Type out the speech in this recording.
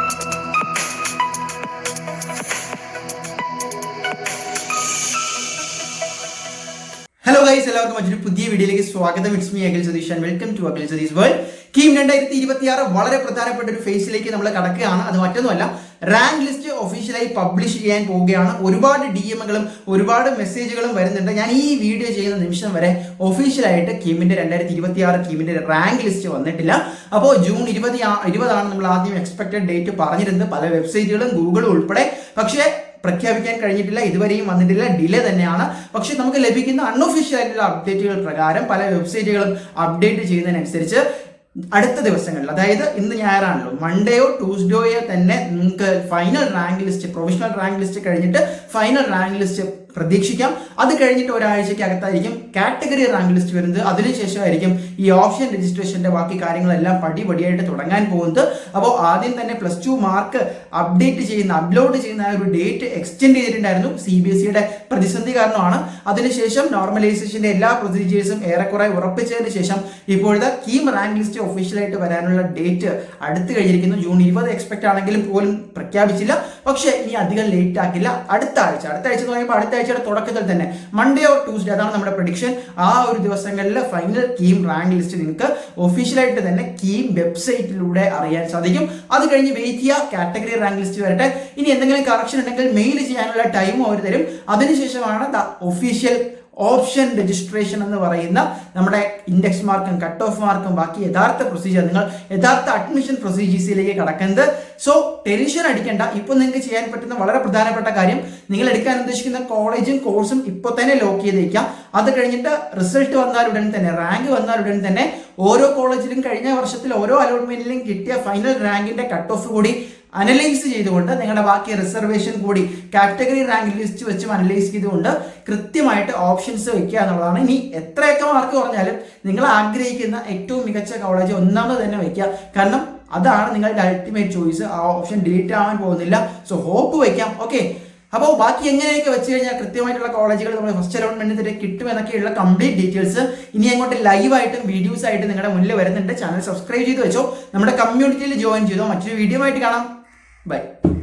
Hello guys, എല്ലാവർക്കും മറ്റൊരു പുതിയ വീഡിയോയിലേക്ക് സ്വാഗതം. It's me Akhil Satheesh and welcome to Akhil Satheesh world. KEAM 2026 വളരെ പ്രധാനപ്പെട്ട ഒരു ഫേസിലേക്ക് നമ്മൾ കടക്കുകയാണ്. അത് മറ്റൊന്നുമല്ല, റാങ്ക് ലിസ്റ്റ് ഒഫീഷ്യലായി പബ്ലിഷ് ചെയ്യാൻ പോവുകയാണ്. ഒരുപാട് DM-കളും ഒരുപാട് മെസ്സേജുകളും വരുന്നുണ്ട്. ഞാൻ ഈ വീഡിയോ ചെയ്യുന്ന നിമിഷം വരെ ഒഫീഷ്യലായിട്ട് കീമിന്റെ 2026 കീമിന്റെ റാങ്ക് ലിസ്റ്റ് വന്നിട്ടില്ല. അപ്പോൾ ജൂൺ 20 നമ്മൾ ആദ്യം എക്സ്പെക്ടഡ് ഡേറ്റ് പറഞ്ഞിരുന്നത്, പല വെബ്സൈറ്റുകളും ഗൂഗിളും ഉൾപ്പെടെ. പക്ഷേ പ്രഖ്യാപിക്കാൻ കഴിഞ്ഞിട്ടില്ല, ഇതുവരെയും വന്നിട്ടില്ല, ഡിലേ തന്നെയാണ്. പക്ഷെ നമുക്ക് ലഭിക്കുന്ന അൺഒഫീഷ്യൽ ആയിട്ടുള്ള അപ്ഡേറ്റുകൾ പ്രകാരം പല വെബ്സൈറ്റുകളും അപ്ഡേറ്റ് ചെയ്യുന്നതിനനുസരിച്ച് അടുത്ത ദിവസങ്ങളിൽ, അതായത് ഇന്ന് ഞായറാണല്ലോ, മൺഡേയോ ട്യൂസ്ഡേയോ തന്നെ നിങ്ങൾക്ക് final rank list, provisional rank list കഴിഞ്ഞിട്ട് ഫൈനൽ റാങ്ക് ലിസ്റ്റ് പ്രതീക്ഷിക്കാം. അത് കഴിഞ്ഞിട്ട് ഒരാഴ്ചയ്ക്ക് അകത്തായിരിക്കും കാറ്റഗറി റാങ്ക് ലിസ്റ്റ് വരുന്നത്. അതിനുശേഷമായിരിക്കും ഈ ഓപ്ഷൻ രജിസ്ട്രേഷന്റെ ബാക്കി കാര്യങ്ങളെല്ലാം പടിപടിയായിട്ട് തുടങ്ങാൻ പോകുന്നത്. അപ്പോൾ ആദ്യം തന്നെ +2 മാർക്ക് അപ്ഡേറ്റ് ചെയ്യുന്ന, അപ്ലോഡ് ചെയ്യുന്ന ഒരു ഡേറ്റ് എക്സ്റ്റെൻഡ് ചെയ്തിട്ടുണ്ടായിരുന്നു. CBSEയുടെ പ്രതിസന്ധി കാരണമാണ്. അതിനുശേഷം നോർമലൈസേഷന്റെ എല്ലാ പ്രൊസീജിയേഴ്സും ഏറെക്കുറെ ഉറപ്പിച്ചതിന് ശേഷം ഇപ്പോഴത്തെ കീം റാങ്ക് ലിസ്റ്റ് ഒഫീഷ്യലായിട്ട് വരാനുള്ള ഡേറ്റ് അടുത്ത് കഴിഞ്ഞിരിക്കുന്നു. ജൂൺ 20 എക്സ്പെക്ട് ആണെങ്കിലും പോലും പ്രഖ്യാപിച്ചില്ല. പക്ഷേ ഇനി അധികം ലേറ്റ് ആക്കില്ല. അടുത്ത ആഴ്ച എന്ന് പറയുമ്പോൾ അടുത്ത ആഴ്ചയുടെ തുടക്കത്തിൽ തന്നെ, മൺഡേ ഓർ ട്യൂസ്ഡേ, അതാണ് നമ്മുടെ പ്രഡിക്ഷൻ. ആ ഒരു ദിവസങ്ങളിൽ ഫൈനൽ കീം റാങ്ക് ലിസ്റ്റ് നിങ്ങൾക്ക് ഒഫീഷ്യലായിട്ട് തന്നെ കീം വെബ്സൈറ്റിലൂടെ അറിയാൻ സാധിക്കും. അത് കഴിഞ്ഞ് വെയിറ്റ് ചെയ്യുക, കാറ്റഗറി റാങ്ക് ലിസ്റ്റ് വരട്ടെ. ഇനി എന്തെങ്കിലും കറക്ഷൻ ഉണ്ടെങ്കിൽ മെയിൽ ചെയ്യാനുള്ള ടൈം അവർ തരും. അതിനുശേഷമാണ് ഒഫീഷ്യൽ ഓപ്ഷൻ രജിസ്ട്രേഷൻ എന്ന് പറയുന്ന നമ്മുടെ ഇൻഡെക്സ് മാർക്കും കട്ട് ഓഫ് മാർക്കും ബാക്കി യഥാർത്ഥ പ്രൊസീജിയർ, നിങ്ങൾ യഥാർത്ഥ അഡ്മിഷൻ പ്രൊസീജിയേഴ്സിലേക്ക് കടക്കുന്നത്. സോ ടെൻഷൻ അടിക്കേണ്ട. ഇപ്പോൾ നിങ്ങൾക്ക് ചെയ്യാൻ പറ്റുന്ന വളരെ പ്രധാനപ്പെട്ട കാര്യം, നിങ്ങൾ എടുക്കാൻ ഉദ്ദേശിക്കുന്ന കോളേജും കോഴ്സും ഇപ്പോൾ തന്നെ ലോക്ക് ചെയ്ത് വയ്ക്കാം. അത് കഴിഞ്ഞിട്ട് റിസൾട്ട് വന്നാൽ ഉടൻ തന്നെ, റാങ്ക് വന്നാൽ ഉടൻ തന്നെ ഓരോ കോളേജിലും കഴിഞ്ഞ വർഷത്തിൽ ഓരോ അലോട്ട്മെന്റിലും കിട്ടിയ ഫൈനൽ റാങ്കിന്റെ കട്ട് ഓഫ് കൂടി അനലൈസ് ചെയ്തുകൊണ്ട്, നിങ്ങളുടെ ബാക്കി റിസർവേഷൻ കൂടി കാറ്റഗറി റാങ്ക് ലിസ്റ്റ് വെച്ചും അനലൈസ് ചെയ്തുകൊണ്ട് കൃത്യമായിട്ട് ഓപ്ഷൻസ് വെക്കുക എന്നുള്ളതാണ്. ഇനി എത്രയൊക്കെ മാർക്ക് പറഞ്ഞാലും നിങ്ങൾ ആഗ്രഹിക്കുന്ന ഏറ്റവും മികച്ച കോളേജ് ഒന്നാമത് തന്നെ വെക്കുക. കാരണം അതാണ് നിങ്ങളുടെ അൾട്ടിമേറ്റ് ചോയ്സ്. ആ ഓപ്ഷൻ ഡിലീറ്റ് ആവാൻ പോകുന്നില്ല. സോ ഹോപ്പ് വയ്ക്കാം. ഓക്കെ, അപ്പോൾ ബാക്കി എങ്ങനെയൊക്കെ വെച്ച് കഴിഞ്ഞാൽ കൃത്യമായിട്ടുള്ള കോളേജുകൾ നമ്മൾ ഫസ്റ്റ് അലോട്ട്മെന്റിന് കിട്ടും എന്നൊക്കെയുള്ള കംപ്ലീറ്റ് ഡീറ്റെയിൽസ് ഇനി അങ്ങോട്ട് ലൈവായിട്ടും വീഡിയോസ് ആയിട്ട് നിങ്ങളുടെ മുന്നിൽ വരുന്നുണ്ട്. ചാനൽ സബ്സ്ക്രൈബ് ചെയ്ത് വെച്ചോ, നമ്മുടെ കമ്മ്യൂണിറ്റിയിൽ ജോയിൻ ചെയ്തോ. മറ്റൊരു വീഡിയോ ആയിട്ട് കാണാം. Bye.